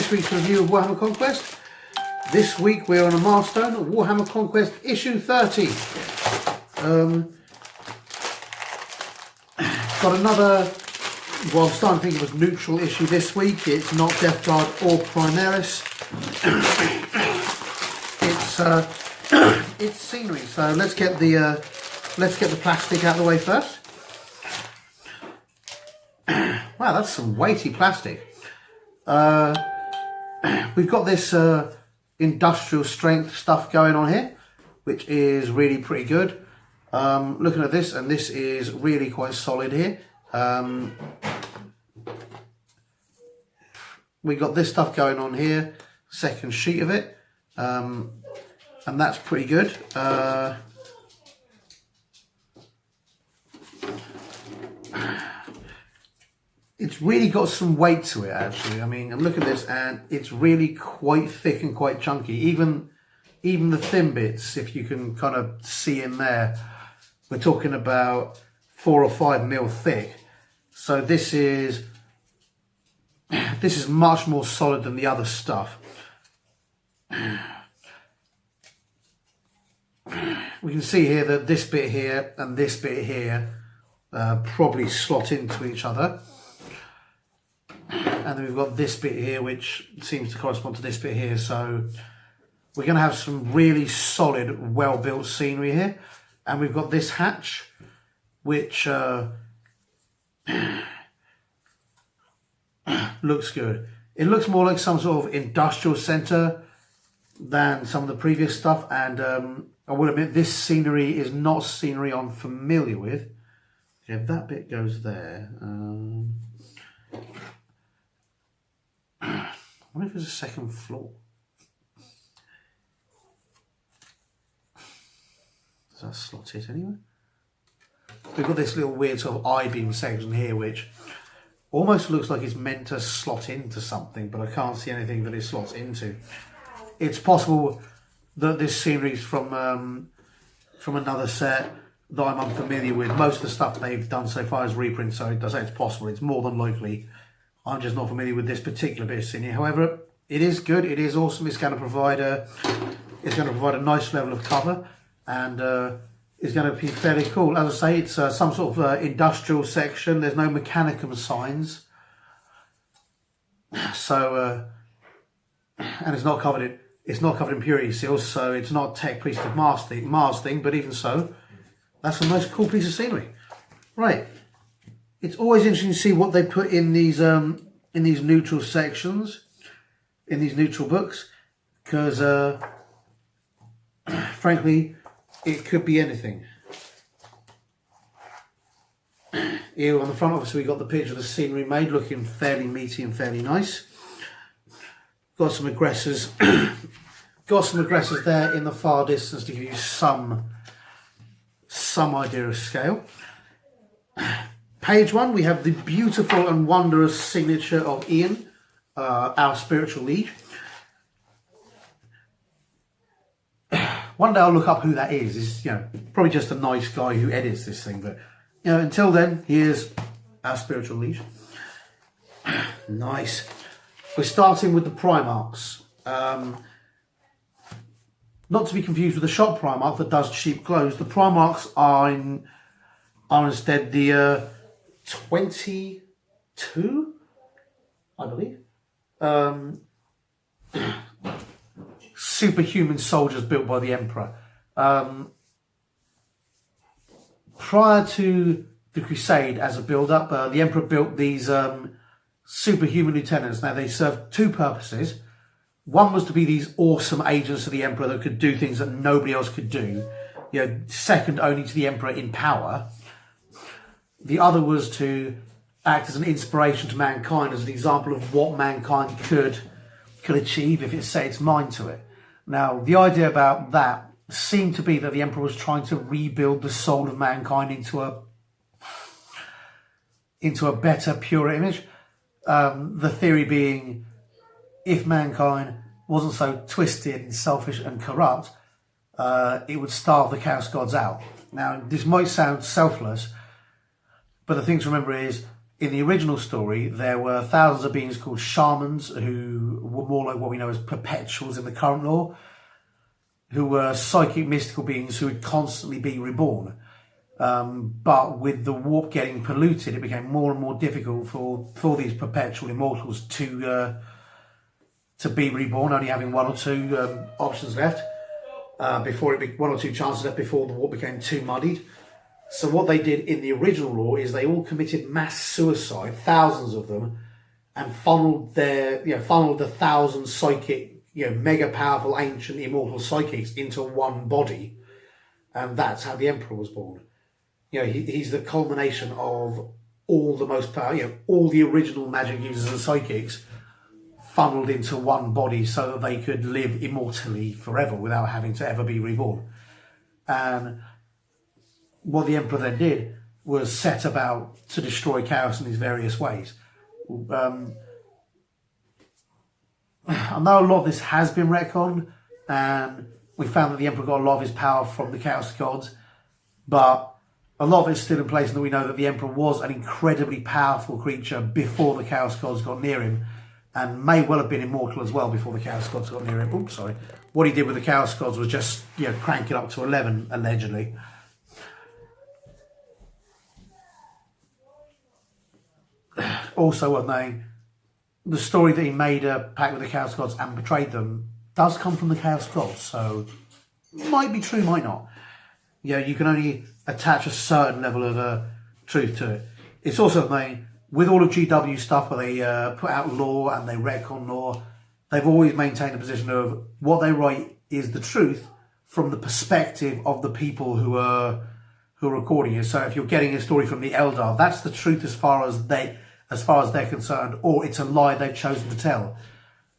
this week's review of Warhammer Conquest. This week we're on a milestone of Warhammer Conquest issue 30. Got another, well, I'm starting to think it was neutral issue this week. It's not Death Guard or Primaris. It's scenery. So let's get the plastic out of the way first. Wow, that's some weighty plastic. We've got this industrial strength stuff going on here, which is really pretty good. Looking at this, and this is really quite solid here. We got this stuff going on here, second sheet of it, and that's pretty good. It's really got some weight to it, actually. I mean, I'm looking at this and it's really quite thick and quite chunky. Even the thin bits, if you can kind of see in there, we're talking about 4 or 5 mil thick. So this is much more solid than the other stuff. We can see here that this bit here and this bit here probably slot into each other. And then we've got this bit here, which seems to correspond to this bit here. So we're going to have some really solid, well-built scenery here. And we've got this hatch, which looks good. It looks more like some sort of industrial centre than some of the previous stuff. And I will admit, this scenery is not scenery I'm familiar with. Yeah, that bit goes there. I wonder if there's a second floor. Does that slot it anywhere? We've got this little weird sort of I-beam section here, which almost looks like it's meant to slot into something, but I can't see anything that it slots into. It's possible that this scenery is from another set that I'm unfamiliar with. Most of the stuff they've done so far is reprints, so I say it's possible. It's more than likely. I'm just not familiar with this particular bit of scenery. However, it is good. It is awesome. It's going to provide a nice level of cover, and it's going to be fairly cool. As I say, it's some sort of industrial section. There's no mechanicum signs, so and it's not covered in purity seals, so it's not tech priest of Mars thing. But even so, that's a nice cool piece of scenery, right? It's always interesting to see what they put in these neutral sections, in these neutral books, because frankly, it could be anything. Here on the front, obviously, we got the picture of the scenery made, looking fairly meaty and fairly nice. Got some aggressors, there in the far distance to give you some idea of scale. Page 1, we have the beautiful and wondrous signature of Ian, our spiritual liege. One day I'll look up who that is. It's, probably just a nice guy who edits this thing. But, until then, here's our spiritual liege. Nice. We're starting with the Primarchs. Not to be confused with the shop Primarch that does cheap clothes. The Primarchs are instead the 22, I believe. Superhuman soldiers built by the Emperor. Prior to the Crusade as a build-up, the Emperor built these superhuman lieutenants. Now, they served two purposes. One was to be these awesome agents of the Emperor that could do things that nobody else could do. Second only to the Emperor in power. The other was to act as an inspiration to mankind, as an example of what mankind could achieve if it set its mind to it. Now, the idea about that seemed to be that the Emperor was trying to rebuild the soul of mankind into a better, purer image. The theory being, if mankind wasn't so twisted and selfish and corrupt, it would starve the Chaos Gods out. Now, this might sound selfless, but the thing to remember is, in the original story, there were thousands of beings called shamans who were were more like what we know as perpetuals in the current lore, who were psychic mystical beings who would constantly be reborn. But with the warp getting polluted, it became more and more difficult for these perpetual immortals to be reborn, only having one or two options left, one or two chances left before the warp became too muddied. So what they did in the original lore is they all committed mass suicide, thousands of them, and funneled the 1,000 psychic, mega powerful ancient immortal psychics into one body, and that's how the Emperor was born. He's the culmination of all the most power, all the original magic users and psychics funneled into one body so that they could live immortally forever without having to ever be reborn. And what the Emperor then did was set about to destroy chaos in these various ways. I know a lot of this has been retconned, and we found that the Emperor got a lot of his power from the Chaos Gods, but a lot of it's still in place, and we know that the Emperor was an incredibly powerful creature before the Chaos Gods got near him, and may well have been immortal as well before the Chaos Gods got near him. Oops, sorry. What he did with the Chaos Gods was just, crank it up to 11, allegedly. Also worth knowing, the story that he made a pact with the Chaos Gods and betrayed them does come from the Chaos Gods, so might be true, might not. You can only attach a certain level of truth to it. It's also worth knowing, with all of GW stuff where they put out lore and they retcon lore, they've always maintained a position of what they write is the truth from the perspective of the people who are recording it. So if you're getting a story from the Eldar, that's the truth as far as they're concerned, or it's a lie they've chosen to tell.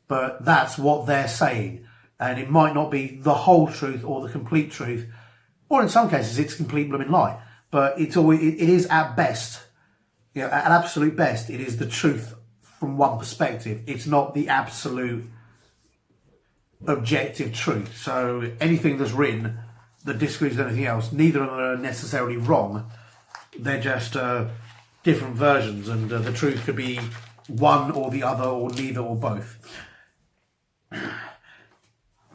But that's what they're saying, and it might not be the whole truth or the complete truth, or in some cases it's a complete blooming lie. But it is at best, at absolute best, it is the truth from one perspective. It's not the absolute objective truth. So anything that's written that disagrees with anything else, neither of them are necessarily wrong. They're just different versions, and the truth could be one or the other, or neither, or both.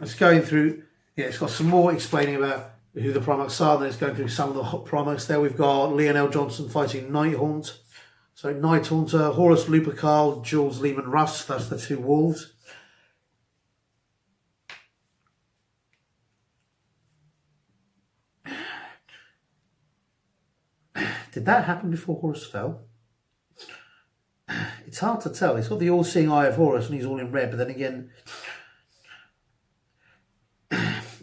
It's going through, it's got some more explaining about who the Primarchs are, then it's going through some of the Primarchs there. We've got Lionel Johnson fighting Nighthaunt. So Nighthaunt, Horus Lupercal, Jules Lehman Russ, that's the two wolves. Did that happen before Horus fell? It's hard to tell. It's got the all-seeing eye of Horus and he's all in red, but then again,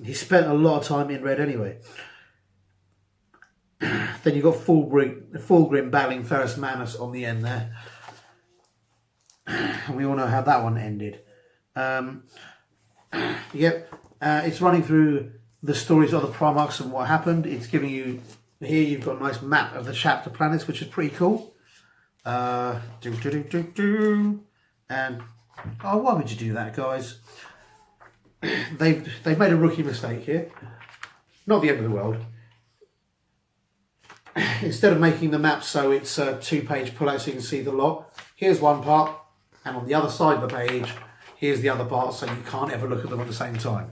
he spent a lot of time in red anyway. Then you've got Fulgrim battling Ferrus Manus on the end there. And we all know how that one ended. It's running through the stories of the Primarchs and what happened. It's giving you, here you've got a nice map of the chapter planets, which is pretty cool. And, oh, why would you do that, guys? They've made a rookie mistake here. Not the end of the world. Instead of making the map so it's a 2-page pull-out so you can see the lot, here's one part, and on the other side of the page, here's the other part, so you can't ever look at them at the same time.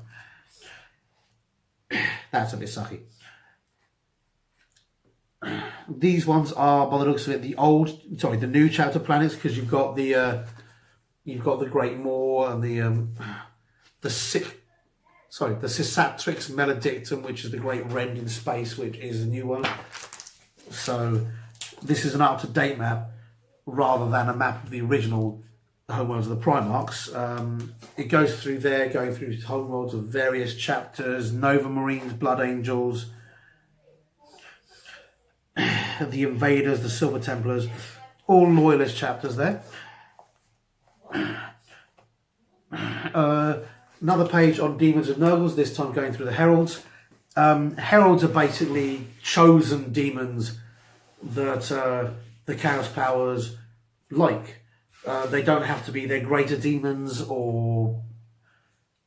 That's a bit sucky. These ones are, by the looks of it, the new chapter planets, because you've got the Great Moor and the Cisatrix Maledictum, which is the Great Rend in Space, which is the new one. So this is an up-to-date map rather than a map of the original homeworlds of the Primarchs. It goes through there, going through homeworlds of various chapters, Nova Marines, Blood Angels, the Invaders, the Silver Templars, all Loyalist chapters there. Another page on Demons of Nurgles, this time going through the Heralds. Heralds are basically chosen demons that the Chaos Powers like. They don't have to be their greater demons or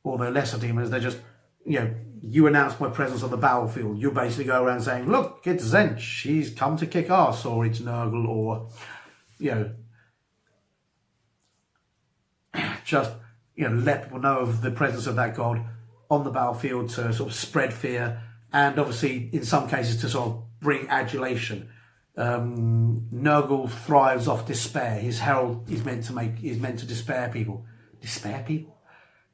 their lesser demons. They're just, you announce my presence on the battlefield. You basically go around saying, look, it's Zench, she's come to kick ass, or it's Nurgle, or, just, let people know of the presence of that god on the battlefield, to sort of spread fear, and obviously in some cases to sort of bring adulation. Nurgle thrives off despair. His herald is meant to despair people. Despair people?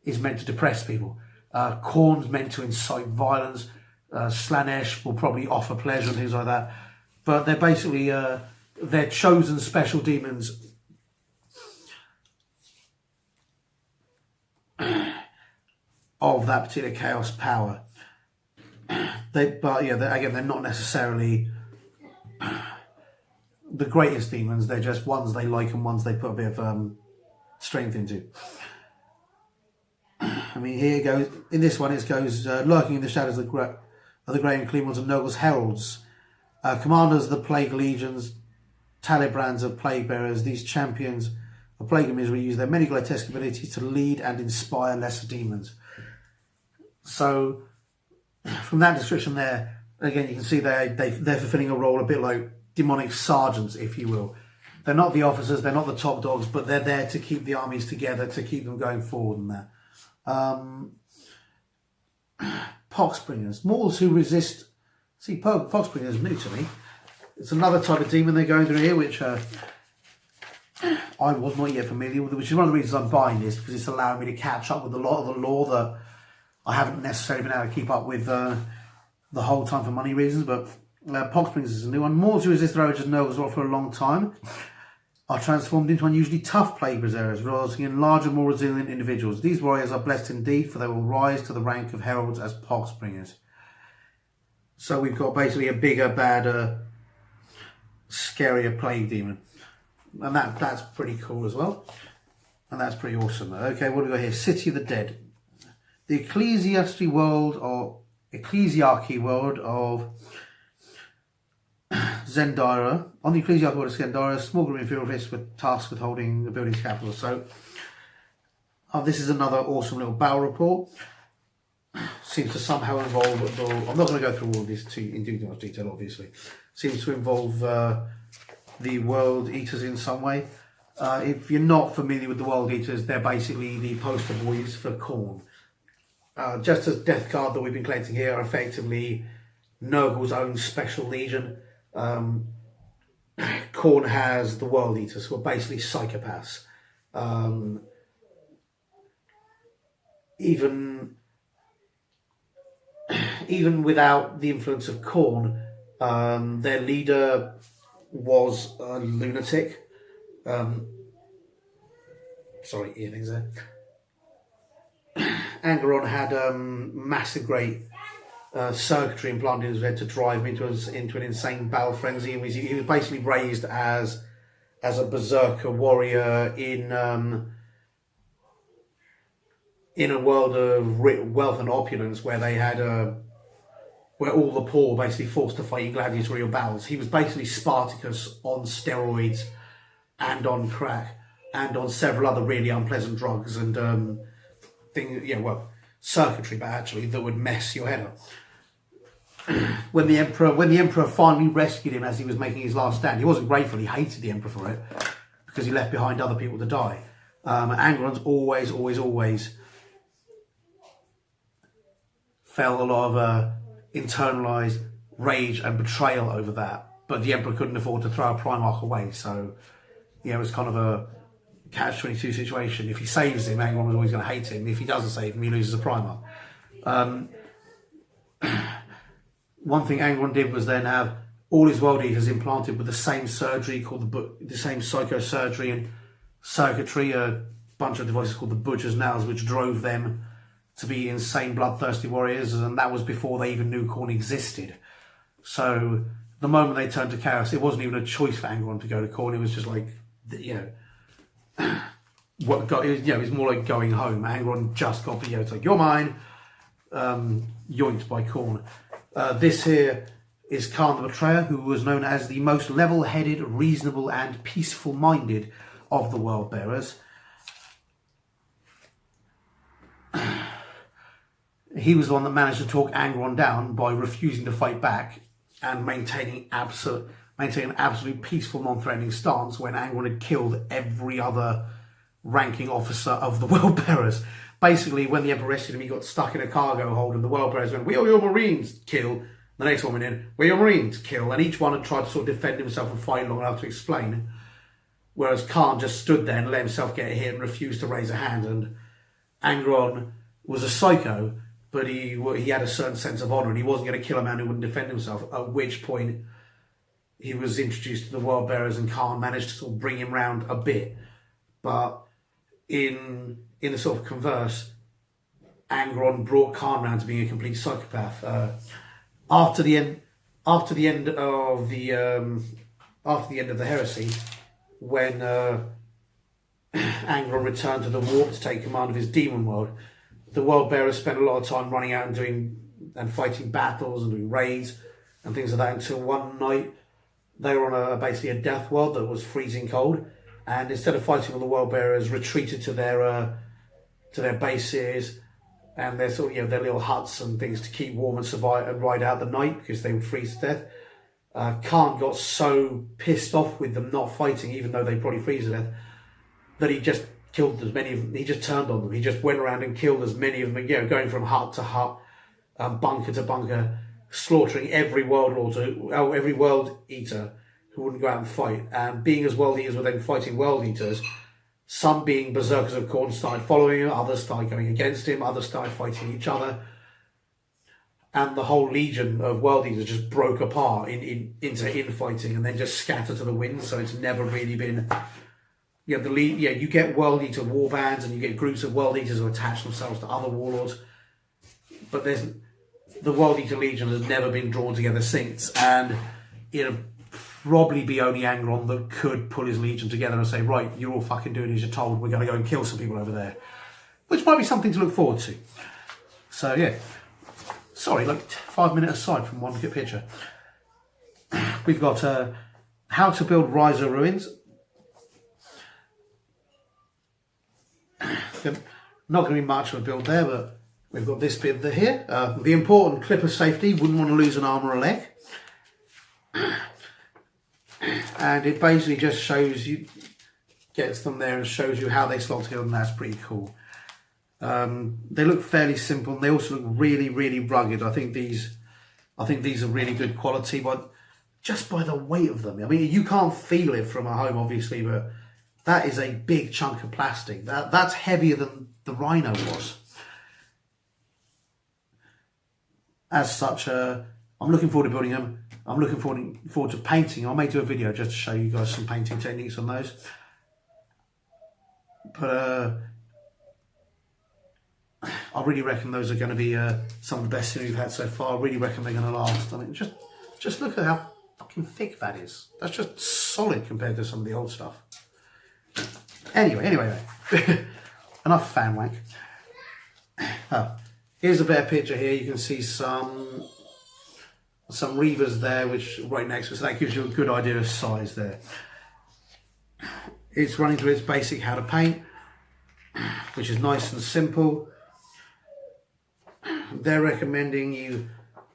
Is meant to depress people. Khorne's meant to incite violence. Slanesh will probably offer pleasure and things like that. But they're basically they're chosen special demons of that particular chaos power. They're not necessarily the greatest demons. They're just ones they like and ones they put a bit of strength into. I mean, here it goes. In this one, it goes lurking in the shadows of the great and clean ones of Nurgle's heralds, commanders of the plague legions, Talibrands of plague bearers. These champions of plague and misery use their many grotesque abilities to lead and inspire lesser demons. So, from that description there, again, you can see they're fulfilling a role a bit like demonic sergeants, if you will. They're not the officers, they're not the top dogs, but they're there to keep the armies together, to keep them going forward and that. Poxbringers, mortals who resist. See, Poxbringers is new to me. It's another type of demon they're going through here, which I was not yet familiar with, which is one of the reasons I'm buying this, because it's allowing me to catch up with a lot of the lore that I haven't necessarily been able to keep up with the whole time for money reasons. But Poxbringers is a new one. Mortals who resist the ravages of Nurgle for a long time are transformed into unusually tough plague berserkers, resulting in larger, more resilient individuals. These warriors are blessed indeed, for they will rise to the rank of heralds as Poxbringers. So we've got basically a bigger, badder, scarier plague demon. And that's pretty cool as well. And that's pretty awesome. Okay, what do we got here? City of the Dead. The ecclesiarchy world of Zendara. On the ecclesiarchy world of Zendara, a small group of imperial fists were tasked with holding the building's capital. So, this is another awesome little battle report. Seems to somehow involve, I'm not going to go through all of this in too much detail, obviously. Seems to involve the World Eaters in some way. If you're not familiar with the World Eaters, they're basically the poster boys for Khorne. Just as Death Guard that we've been collecting here are effectively Nurgle's own special legion, Khorne has the World Eaters, who are basically psychopaths. Even without the influence of Khorne, their leader was a lunatic. Sorry, earrings there. Angeron had massive great circuitry implanted in his head to drive him into an insane battle frenzy. And he was basically raised as a berserker warrior in a world of wealth and opulence, where they had where all the poor were basically forced to fight in gladiatorial battles. He was basically Spartacus on steroids and on crack and on several other really unpleasant drugs and circuitry, but actually that would mess your head up. When the emperor finally rescued him as he was making his last stand, he wasn't grateful. He hated the emperor for it because he left behind other people to die. Angeron's always felt a lot of internalized rage and betrayal over that, but the emperor couldn't afford to throw a Primarch away, so it was kind of a catch-22 situation. If he saves him, Angeron was always going to hate him. If he doesn't save him, he loses a Primarch. One thing Angeron did was then have all his World Eaters implanted with the same surgery called the same psychosurgery and circuitry, a bunch of devices called the Butcher's Nails, which drove them to be insane, bloodthirsty warriors, and that was before they even knew Khorne existed. So the moment they turned to chaos, it wasn't even a choice for Angeron to go to Khorne. It was just like, it was more like going home. Angeron just got it's like, you're mine, yoinked by Khorne. This here is Khan the Betrayer, who was known as the most level-headed, reasonable and peaceful-minded of the World Bearers. He was the one that managed to talk Angeron down by refusing to fight back and maintaining an absolute peaceful, non-threatening stance when Angeron had killed every other ranking officer of the World Bearers. Basically, when the Emperor arrested him, he got stuck in a cargo hold, and the World Bearers went, "We are your Marines, kill." The next one went in, "We are your Marines, kill." And each one had tried to sort of defend himself and fight long enough to explain. Whereas Khan just stood there and let himself get hit and refused to raise a hand. And Angron was a psycho, but he had a certain sense of honour, and he wasn't going to kill a man who wouldn't defend himself. At which point, he was introduced to the World Bearers, and Khan managed to sort of bring him round a bit. But in the sort of converse, Angron brought Khan round to being a complete psychopath. After the end of the heresy, when Angron returned to the warp to take command of his demon world, the World Bearers spent a lot of time running out and fighting battles and doing raids and things like that, until one night they were on basically a death world that was freezing cold, and instead of fighting all the World Bearers, retreated to their bases and their sort of, their little huts and things to keep warm and survive and ride out the night because they would freeze to death. Khan got so pissed off with them not fighting, even though they probably freeze to death, that he just killed as many of them. He just turned on them. He just went around and killed as many of them, going from hut to hut, bunker to bunker, slaughtering every world eater who wouldn't go out and fight. And being as world eaters were then fighting world eaters, some being berserkers of Khorne started following him, others started going against him, others started fighting each other. And the whole legion of world eaters just broke apart into infighting and then just scattered to the wind. So it's never really been... you get world eater war bands, and you get groups of world eaters who attach themselves to other warlords. But the World Eater Legion has never been drawn together since, and it'll probably be only Angron that could pull his legion together and say, right, you're all fucking doing as you're told, we're going to go and kill some people over there. Which might be something to look forward to. So, yeah. Sorry, 5 minute aside from one good picture. We've got how to build Riser Ruins. Not going to be much of a build there, but we've got this bit here. The important clip of safety, wouldn't want to lose an arm or a leg. And it basically just shows you, gets them there and shows you how they slot together, and that's pretty cool. They look fairly simple, and they also look really, really rugged. I think these are really good quality, but just by the weight of them. I mean, you can't feel it from a home, obviously, but that is a big chunk of plastic. That's heavier than the Rhino was. As such, I'm looking forward to building them. I'm looking forward to painting. I may do a video just to show you guys some painting techniques on those. But I really reckon those are going to be some of the best things we've had so far. I really reckon they're going to last. I mean, just look at how fucking thick that is. That's just solid compared to some of the old stuff. Anyway. Enough fan wank. Here's a better picture here. You can see some Reavers there, which right next to us. So that gives you a good idea of size there. It's running through its basic how to paint, which is nice and simple. They're recommending you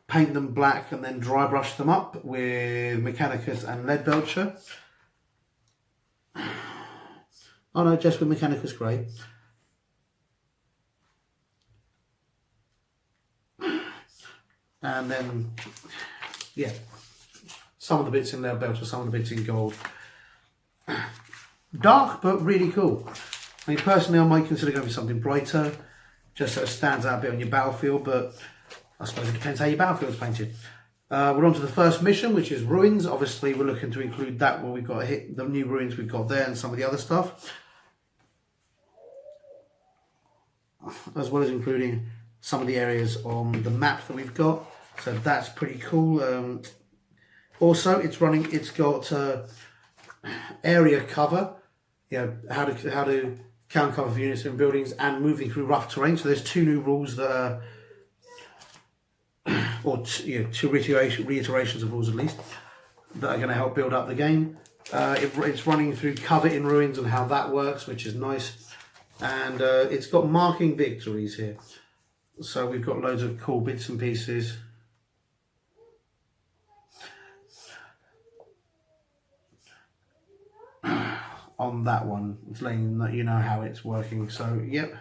paint them black and then dry brush them up with Mechanicus and Leadbelcher. Oh no, just with Mechanicus Grey. And then, yeah, some of the bits in Leadbelcher, some of the bits in gold. Dark, but really cool. I mean, personally, I might consider going for something brighter, just so it stands out a bit on your battlefield, but I suppose it depends how your battlefield's painted. We're on to the first mission, which is Ruins. Obviously, we're looking to include that where we've got to hit the new ruins we've got there and some of the other stuff, as well as including some of the areas on the map that we've got. So that's pretty cool. Also, it's got area cover, how to count cover for units and buildings, and moving through rough terrain. So there's two new rules that are, or two reiterations of rules at least, that are going to help build up the game. It's running through cover in ruins and how that works, which is nice. And it's got marking victories here. So we've got loads of cool bits and pieces. on that one. It's letting you know how it's working. So, yep.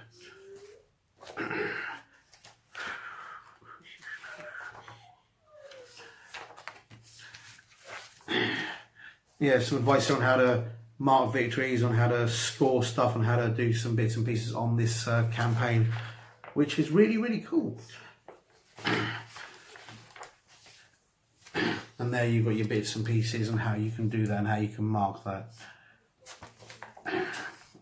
Yeah, some advice on how to mark victories, on how to score stuff, and how to do some bits and pieces on this campaign, which is really, really cool. And there you've got your bits and pieces and how you can do that and how you can mark that.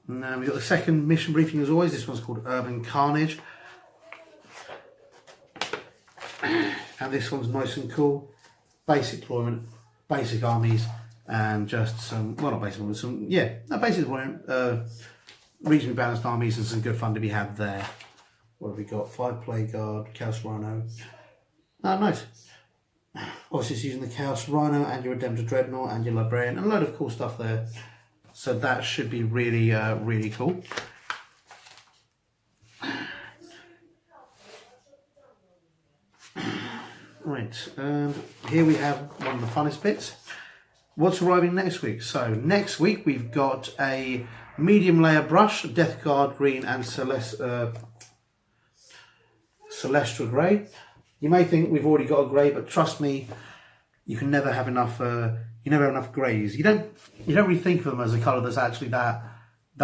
Now we've got the second mission briefing as always. This one's called Urban Carnage. And this one's nice and cool. Basic deployment, basic armies, and just some, well, not basic, but some, yeah, no, basic deployment, reasonably balanced armies and some good fun to be had there. What have we got? 5 Plague Guard, Chaos Rhino. Oh, nice. Obviously it's using the Chaos Rhino and your Redemptor Dreadnought and your Librarian and a load of cool stuff there. So that should be really, really cool. Right, here we have one of the funnest bits. What's arriving next week? So next week we've got a medium layer brush, Death Guard Green and Celestial Grey. You may think we've already got a grey, but trust me, you can never have enough. You never have enough greys. You don't really think of them as a colour that's actually that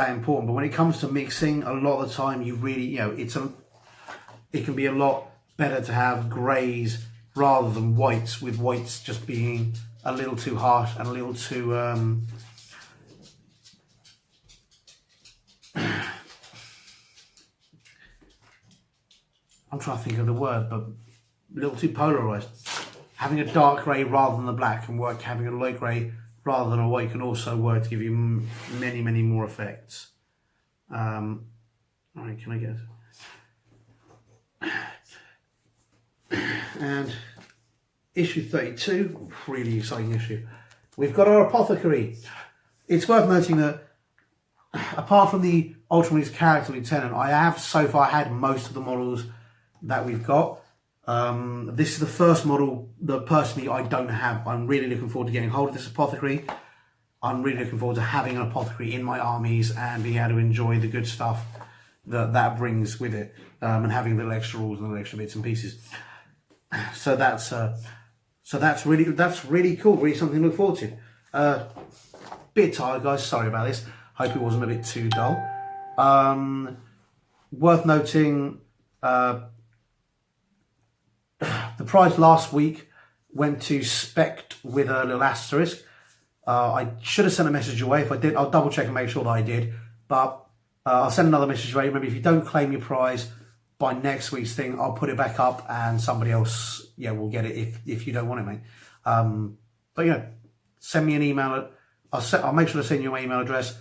important. But when it comes to mixing, a lot of the time you really, it can be a lot better to have greys rather than whites, with whites just being a little too harsh and a little too I'm trying to think of the word, but a little too polarized. Having a dark grey rather than the black can work. Having a light grey rather than a white can also work to give you many, many more effects. All right, can I get it? And issue 32, really exciting issue. We've got our Apothecary. It's worth noting that apart from the Ultramarines character lieutenant, I have so far had most of the models that we've got. This is the first model that personally I don't have. I'm really looking forward to getting hold of this Apothecary. I'm really looking forward to having an Apothecary in my armies and being able to enjoy the good stuff that brings with it, and having little extra rules and little extra bits and pieces. So that's really cool. Really something to look forward to. Bit tired, guys. Sorry about this. Hope it wasn't a bit too dull. Worth noting. The prize last week went to Spect with a little asterisk. I should have sent a message away. If I did, I'll double check and make sure that I did. But I'll send another message away. Remember, if you don't claim your prize by next week's thing, I'll put it back up and somebody else, will get it if you don't want it, mate. But send me an email. I'll make sure to send you my email address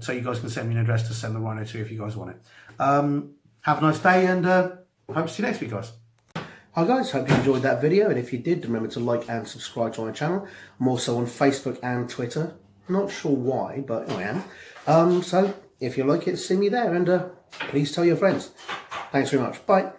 so you guys can send me an address to send the Rhino to if you guys want it. Have a nice day and hope to see you next week, guys. Hi guys, hope you enjoyed that video, and if you did, remember to like and subscribe to my channel. I'm also on Facebook and Twitter. Not sure why, but I am. So if you like it, see me there, and please tell your friends. Thanks very much. Bye.